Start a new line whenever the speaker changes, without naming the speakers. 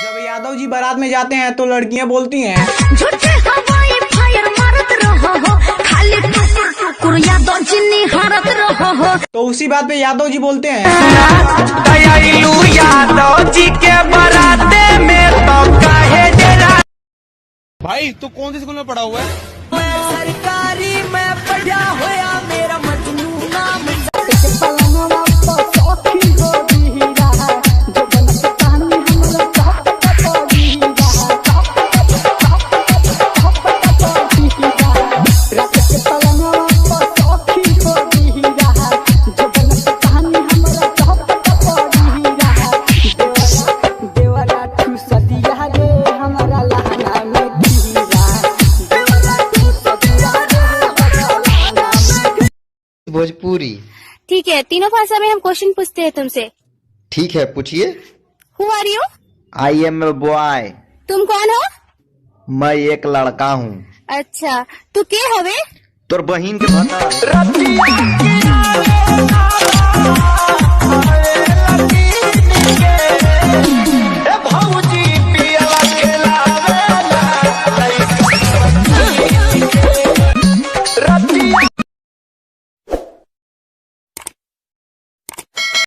जब यादव जी बारात में जाते हैं तो लड़कियां बोलती हैं
झूठे हवाई फायर मारत रहो हो, खाली टुकुर टुकुर यादव जी निहारत रहो हो।
तो उसी बात पे यादव जी बोलते हैं
यादव जी के बराते में तो काहे जरा।
भाई तू कौन सी स्कूल में पढ़ा हुआ है?
मैं सरकारी में पढ़ा होया, मेरा मजनू नाम
भोजपुरी।
ठीक है, तीनों भाषा में हम क्वेश्चन पूछते हैं तुमसे।
ठीक है, पूछिए।
Who are you?
I am a boy.
तुम कौन हो?
मैं एक लड़का हूँ।
अच्छा, तू के हवे?
तोर बहिन के भता।